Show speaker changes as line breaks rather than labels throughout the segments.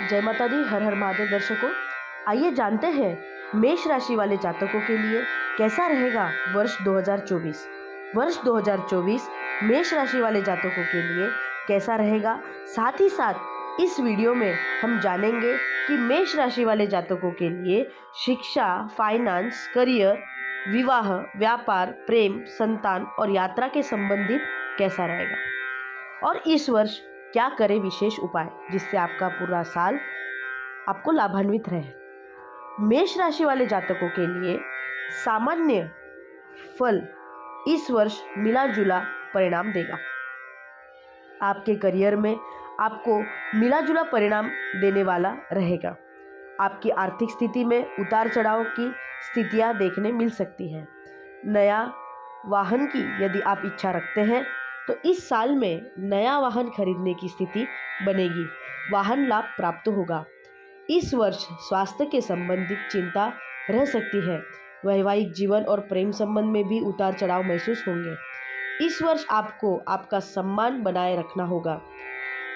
जय माता दी, हर हर महादेव दर्शकों। आइए जानते हैं मेष राशि वाले जातकों के लिए कैसा रहेगा वर्ष 2024। वर्ष 2024 मेष राशि वाले जातकों के लिए कैसा रहेगा, साथ ही साथ इस वीडियो में हम जानेंगे कि मेष राशि वाले जातकों के लिए शिक्षा, फाइनेंस, करियर, विवाह, व्यापार, प्रेम, संतान और यात्रा के संबंधित कैसा रहेगा और इस वर्ष क्या करें विशेष उपाय जिससे आपका पूरा साल आपको लाभान्वित रहे। मेष राशि वाले जातकों के लिए सामान्य फल इस वर्ष मिला जुला परिणाम देगा। आपके करियर में आपको मिला जुला परिणाम देने वाला रहेगा। आपकी आर्थिक स्थिति में उतार चढ़ाव की स्थितियां देखने मिल सकती हैं। नया वाहन की यदि आप इच्छा रखते हैं तो इस साल में नया वाहन खरीदने की स्थिति बनेगी। वाहन लाभ प्राप्त होगा। इस वर्ष स्वास्थ्य के संबंधित चिंता रह सकती है। वैवाहिक जीवन और प्रेम संबंध में भी उतार चढ़ाव महसूस होंगे। इस वर्ष आपको आपका सम्मान बनाए रखना होगा।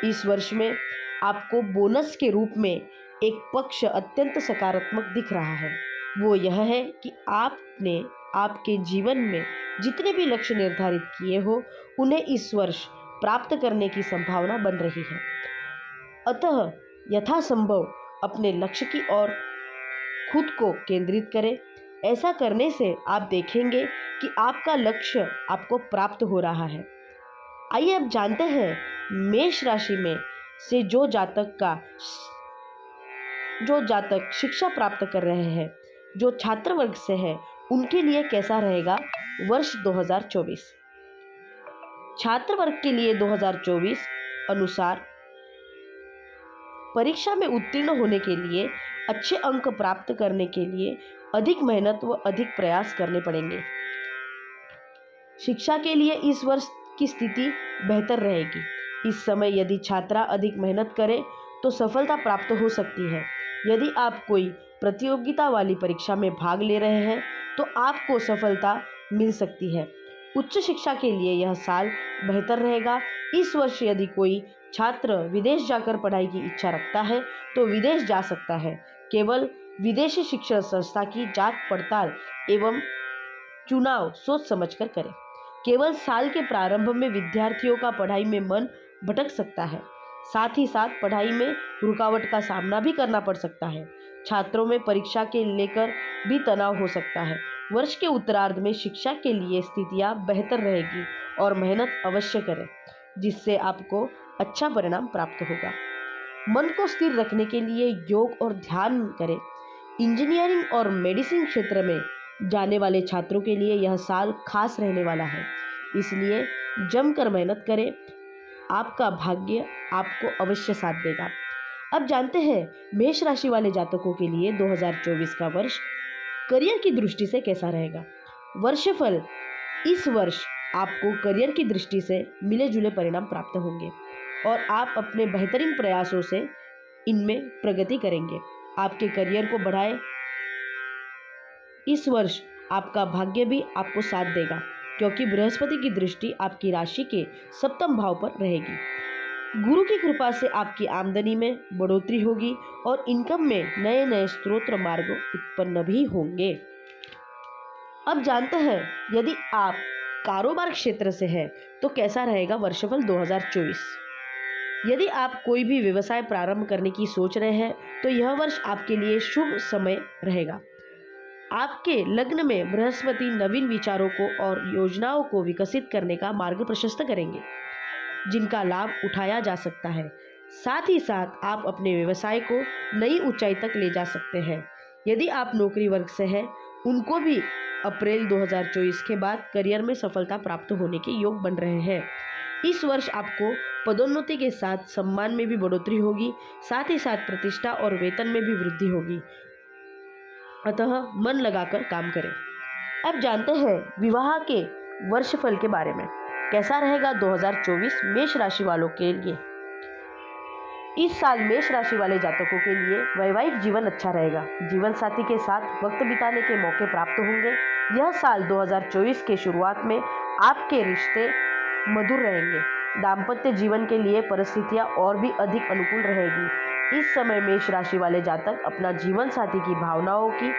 इस वर्ष में आपको बोनस के रूप में एक पक्ष अत्यंत सकारात्मक दिख रहा है। वो यह है कि आपने आपके जीवन में जितने भी लक्ष्य निर्धारित किए हो उन्हें इस वर्ष प्राप्त करने की संभावना बन रही है। अतः यथासंभव अपने लक्ष्य की ओर खुद को केंद्रित करें। ऐसा करने से आप देखेंगे कि आपका लक्ष्य आपको प्राप्त हो रहा है। आइए अब जानते हैं मेष राशि में से जो जातक शिक्षा प्राप्त कर रहे हैं, जो छात्र वर्ग से है, उनके लिए कैसा रहेगा वर्ष 2024। छात्र वर्ग के लिए 2024 अनुसार परीक्षा में उत्तीर्ण होने के लिए, अच्छे अंक प्राप्त करने के लिए अधिक मेहनत व अधिक प्रयास करने पड़ेंगे। शिक्षा के लिए इस वर्ष की स्थिति बेहतर रहेगी। इस समय यदि छात्रा अधिक मेहनत करे तो सफलता प्राप्त हो सकती है। यदि आप कोई प्रतियोगिता वाली परीक्षा में भाग ले रहे हैं तो आपको सफलता मिल सकती है। उच्च शिक्षा के लिए यह साल बेहतर रहेगा। इस वर्ष यदि कोई छात्र विदेश जाकर पढ़ाई की इच्छा रखता है तो विदेश जा सकता है। केवल विदेशी शिक्षण संस्था की जांच पड़ताल एवं चुनाव सोच समझकर करें। केवल साल के प्रारंभ में विद्यार्थियों का पढ़ाई में मन भटक सकता है। साथ ही साथ पढ़ाई में रुकावट का सामना भी करना पड़ सकता है। छात्रों में परीक्षा के लेकर भी तनाव हो सकता है। वर्ष के उत्तरार्ध में शिक्षा के लिए स्थितियां बेहतर रहेगी और मेहनत अवश्य करें जिससे आपको अच्छा परिणाम प्राप्त होगा। मन को स्थिर रखने के लिए योग और ध्यान करें। इंजीनियरिंग और मेडिसिन क्षेत्र में जाने वाले छात्रों के लिए यह साल खास रहने वाला है, इसलिए जमकर मेहनत करें। आपका भाग्य आपको अवश्य साथ देगा। अब जानते हैं मेष राशि वाले जातकों के लिए 2024 का वर्ष करियर की दृष्टि से कैसा रहेगा। वर्षफल इस वर्ष आपको करियर की दृष्टि से मिले जुले परिणाम प्राप्त होंगे और आप अपने बेहतरीन प्रयासों से इनमें प्रगति करेंगे। आपके करियर को बढ़ाएं। इस वर्ष आपका भाग्य भी आपको साथ देगा क्योंकि बृहस्पति की दृष्टि आपकी राशि के सप्तम भाव पर रहेगी। गुरु की कृपा से आपकी आमदनी में बढ़ोतरी होगी और इनकम में नए नए स्रोत मार्ग उत्पन्न भी होंगे। अब जानते हैं यदि आप कारोबार क्षेत्र से हैं तो कैसा रहेगा वर्षफल 2024। यदि आप कोई भी व्यवसाय प्रारंभ करने की सोच रहे हैं तो यह वर्ष आपके लिए शुभ समय रहेगा। आपके लग्न में बृहस्पति नवीन विचारों को और योजनाओं को विकसित करने का मार्ग प्रशस्त करेंगे जिनका लाभ उठाया जा सकता है। साथ ही साथ आप अपने व्यवसाय को नई ऊंचाई तक ले जा सकते हैं। यदि आप नौकरी वर्ग से हैं उनको भी अप्रैल 2024 के बाद करियर में सफलता प्राप्त होने के योग बन रहे हैं। इस वर्ष आपको पदोन्नति के साथ सम्मान में भी बढ़ोतरी होगी। साथ ही साथ प्रतिष्ठा और वेतन में भी वृद्धि होगी। अतः मन लगाकर काम करें। अब जानते हैं विवाह के वर्षफल के बारे में। कैसा रहेगा 2024 मेष राशि वालों के लिए। इस साल मेष राशि वाले जातकों के लिए वैवाहिक जीवन अच्छा रहेगा। जीवन साथी के साथ वक्त बिताने के मौके प्राप्त होंगे। यह साल 2024 के शुरुआत में आपके रिश्ते मधुर रहेंगे। दाम्पत्य जीवन के लिए परिस्थितियां और भी अधिक अनुकूल रहेगी। इस समय मेष राशि वाले जातक अपना जीवन साथी की भावनाओं की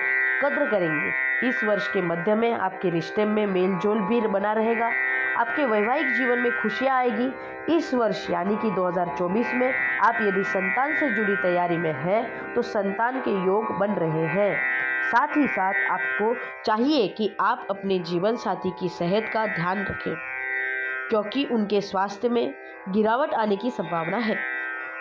कद्र करेंगे। इस वर्ष के मध्य में आपके रिश्ते में मेल जोल भी बना रहेगा। आपके वैवाहिक जीवन में खुशियां आएगी। इस वर्ष यानी कि 2024 में आप यदि संतान से जुड़ी तैयारी में हैं तो संतान के योग बन रहे हैं। साथ ही साथ आपको चाहिए कि आप अपने जीवन साथी की सेहत का ध्यान रखें, क्योंकि उनके स्वास्थ्य में गिरावट आने की संभावना है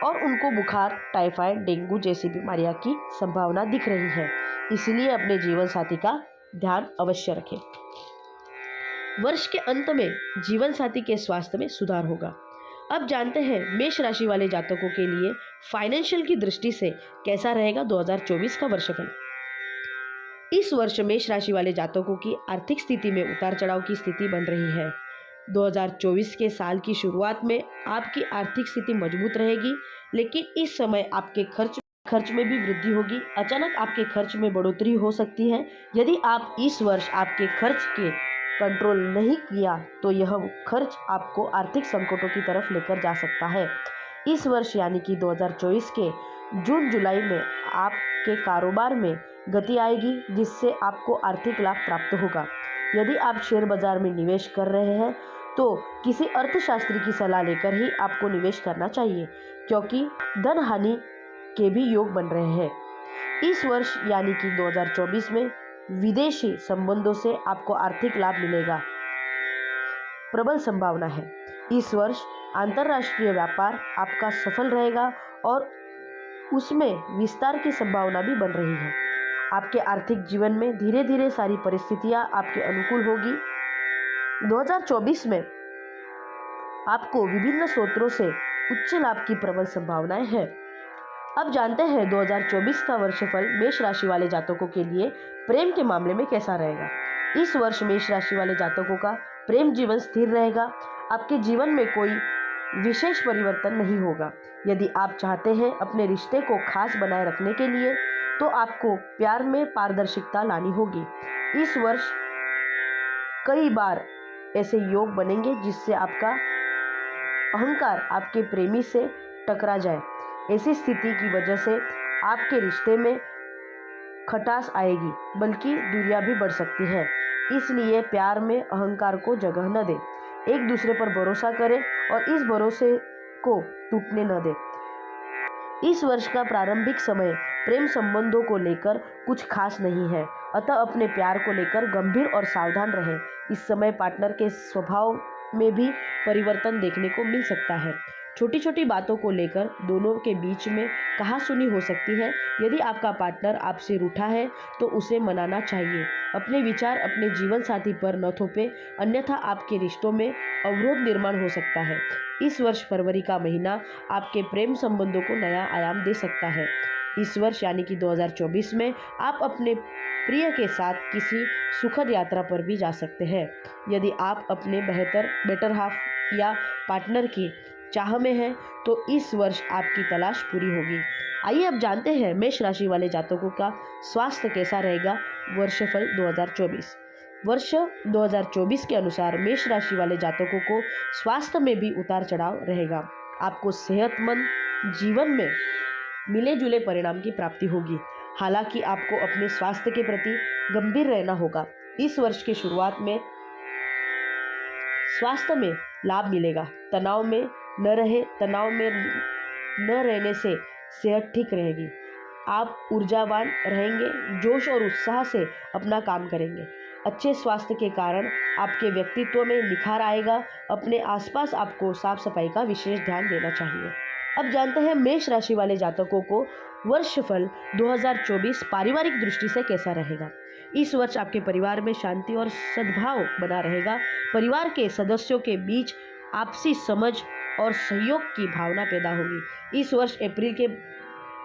और उनको बुखार, टाइफाइड, डेंगू जैसी बीमारियां की संभावना दिख रही है। इसलिए अपने जीवन साथी का ध्यान अवश्य रखें। वर्ष के अंत में जीवन साथी के स्वास्थ्य में सुधार होगा। अब जानते हैं मेष राशि वाले जातकों के लिए फाइनेंशियल की दृष्टि से कैसा रहेगा 2024 का वर्षफल। इस वर्ष मेष राशि वाले जातकों की आर्थिक स्थिति में उतार चढ़ाव की स्थिति बन रही है। 2024 के साल की शुरुआत में आपकी आर्थिक स्थिति मजबूत रहेगी, लेकिन इस समय आपके खर्च में भी वृद्धि होगी। अचानक आपके खर्च में बढ़ोतरी हो सकती है। यदि आप इस वर्ष आपके खर्च के कंट्रोल नहीं किया तो यह खर्च आपको आर्थिक संकटों की तरफ लेकर जा सकता है। इस वर्ष यानी कि 2024 के जून जुलाई में आपके कारोबार में गति आएगी, जिससे आपको आर्थिक लाभ प्राप्त होगा। यदि आप शेयर बाजार में निवेश कर रहे हैं तो किसी अर्थशास्त्री की सलाह लेकर ही आपको निवेश करना चाहिए, क्योंकि धन हानि के भी योग बन रहे हैं। इस वर्ष यानी कि 2024 में विदेशी संबंधों से आपको आर्थिक लाभ मिलेगा, प्रबल संभावना है। इस वर्ष अंतर्राष्ट्रीय व्यापार आपका सफल रहेगा और उसमें विस्तार की संभावना भी बन रही है। आपके आर्थिक जीवन में धीरे धीरे सारी परिस्थितियां आपके अनुकूल होगी। 2024 में आपको विभिन्न स्रोतों से उच्च लाभ की प्रबल संभावनाएं हैं। अब जानते हैं 2024 का वर्षफल मेष राशि वाले जातकों के लिए प्रेम के मामले में कैसा रहेगा। इस वर्ष मेष राशि वाले जातकों का प्रेम जीवन स्थिर रहेगा। आपके जीवन में कोई विशेष परिवर्तन नहीं होगा। यदि आप चाहते हैं अपने रिश्ते को खास बनाए रखने के लिए तो आपको प्यार में पारदर्शिता लानी होगी। इस वर्ष कई बार ऐसे योग बनेंगे जिससे आपका अहंकार आपके प्रेमी से टकरा जाए। ऐसी स्थिति की वजह से आपके रिश्ते में खटास आएगी, बल्कि दूरियां भी बढ़ सकती है। इसलिए प्यार में अहंकार को जगह न दें। एक दूसरे पर भरोसा करें और इस भरोसे को टूटने न दें। इस वर्ष का प्रारंभिक समय प्रेम संबंधों को लेकर कुछ खास नहीं है, अतः अपने प्यार को लेकर गंभीर और सावधान रहें। इस समय पार्टनर के स्वभाव में भी परिवर्तन देखने को मिल सकता है। छोटी छोटी बातों को लेकर दोनों के बीच में कहासुनी हो सकती है। यदि आपका पार्टनर आपसे रूठा है तो उसे मनाना चाहिए। अपने विचार अपने जीवन साथी पर न थोपें, अन्यथा आपके रिश्तों में अवरोध निर्माण हो सकता है। इस वर्ष फरवरी का महीना आपके प्रेम संबंधों को नया आयाम दे सकता है। इस वर्ष यानी कि 2024 में आप अपने प्रिय के साथ किसी सुखद यात्रा पर भी जा सकते हैं। यदि आप अपने बेटर हाफ या पार्टनर की चाह में हैं तो इस वर्ष आपकी तलाश पूरी होगी। आइए अब जानते हैं मेष राशि वाले जातकों का स्वास्थ्य कैसा रहेगा वर्षफल 2024। वर्ष 2024 के अनुसार मेष राशि वाले जातकों को स्वास्थ्य में भी उतार चढ़ाव रहेगा। आपको सेहतमंद जीवन में मिले जुले परिणाम की प्राप्ति होगी। हालांकि आपको अपने स्वास्थ्य के प्रति गंभीर रहना होगा। इस वर्ष की शुरुआत में स्वास्थ्य में लाभ मिलेगा। तनाव में न रहने से सेहत ठीक रहेगी। आप ऊर्जावान रहेंगे, जोश और उत्साह से अपना काम करेंगे। अच्छे स्वास्थ्य के कारण आपके व्यक्तित्व में निखार आएगा। अपने आसपास आपको साफ सफाई का विशेष ध्यान देना चाहिए। अब जानते हैं मेष राशि वाले जातकों को वर्षफल 2024 पारिवारिक दृष्टि से कैसा रहेगा। इस वर्ष आपके परिवार में शांति और सद्भाव बना रहेगा। परिवार के सदस्यों के बीच आपसी समझ और सहयोग की भावना पैदा होगी। इस वर्ष अप्रैल के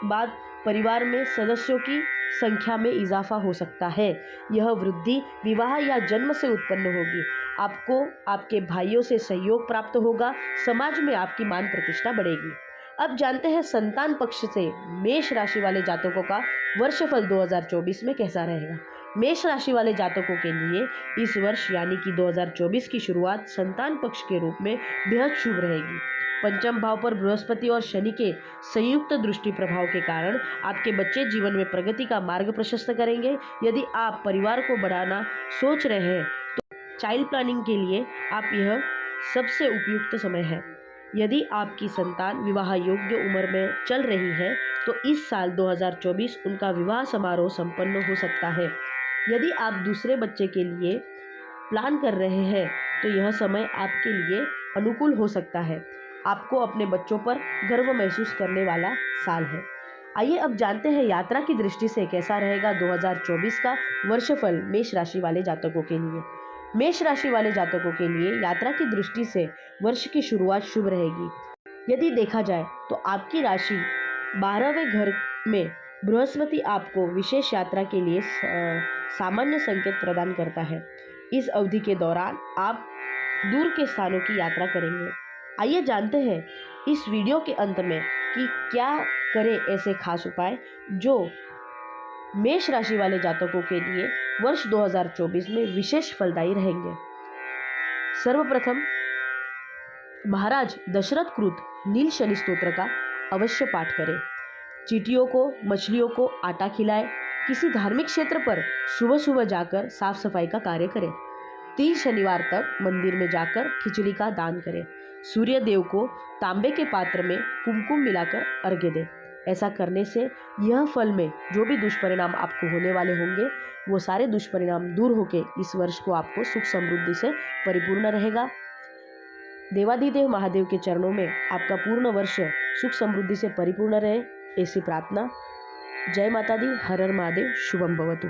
बाद परिवार में सदस्यों की संख्या में इजाफा हो सकता है। यह वृद्धि विवाह या जन्म से उत्पन्न होगी। आपको आपके भाइयों से सहयोग प्राप्त होगा। समाज में आपकी मान प्रतिष्ठा बढ़ेगी। अब जानते हैं संतान पक्ष से मेष राशि वाले जातकों का वर्षफल 2024 में कैसा रहेगा। मेष राशि वाले जातकों के लिए इस वर्ष यानी कि 2024 की शुरुआत संतान पक्ष के रूप में बेहद शुभ रहेगी। पंचम भाव पर बृहस्पति और शनि के संयुक्त दृष्टि प्रभाव के कारण आपके बच्चे जीवन में प्रगति का मार्ग प्रशस्त करेंगे। यदि आप परिवार को बढ़ाना सोच रहे हैं तो चाइल्ड प्लानिंग के लिए आप यह सबसे उपयुक्त समय है। यदि आपकी संतान विवाह योग्य उम्र में चल रही है तो इस साल 2024 उनका विवाह समारोह संपन्न हो सकता है। यदि आप दूसरे बच्चे के लिए प्लान कर रहे हैं तो यह समय आपके लिए अनुकूल हो सकता है। आपको अपने बच्चों पर गर्व महसूस करने वाला साल है। आइए अब जानते हैं यात्रा की दृष्टि से कैसा रहेगा 2024 का वर्षफल मेष राशि वाले जातकों के लिए। मेष राशि वाले जातकों के लिए यात्रा की दृष्टि से वर्ष की शुरुआत शुभ रहेगी। यदि देखा जाए तो आपकी राशि 12वें घर में बृहस्पति आपको विशेष यात्रा के लिए सामान्य संकेत प्रदान करता है। इस अवधि के दौरान आप दूर के स्थानों की यात्रा करेंगे। आइए जानते हैं इस वीडियो के अंत में कि क्या करें ऐसे खास उपाय जो मेष राशि वाले जातकों के लिए वर्ष 2024 में विशेष फलदायी रहेंगे। सर्वप्रथम महाराज दशरथ कृत नील शनि स्तोत्र का अवश्य पाठ करें। चींटियों को मछलियों को आटा खिलाएं। किसी धार्मिक क्षेत्र पर सुबह सुबह जाकर साफ सफाई का कार्य करें। 3 शनिवार तक मंदिर में जाकर खिचड़ी का दान करें। सूर्य देव को तांबे के पात्र में कुमकुम मिलाकर अर्घ्य दें। ऐसा करने से यह फल में जो भी दुष्परिणाम आपको होने वाले होंगे वो सारे दुष्परिणाम दूर होकर इस वर्ष को आपको सुख समृद्धि से परिपूर्ण रहेगा। देवाधिदेव महादेव के चरणों में आपका पूर्ण वर्ष सुख समृद्धि से परिपूर्ण रहे ऐसी प्रार्थना। जय माता दी। हर हर महादेव। शुभम भवतु।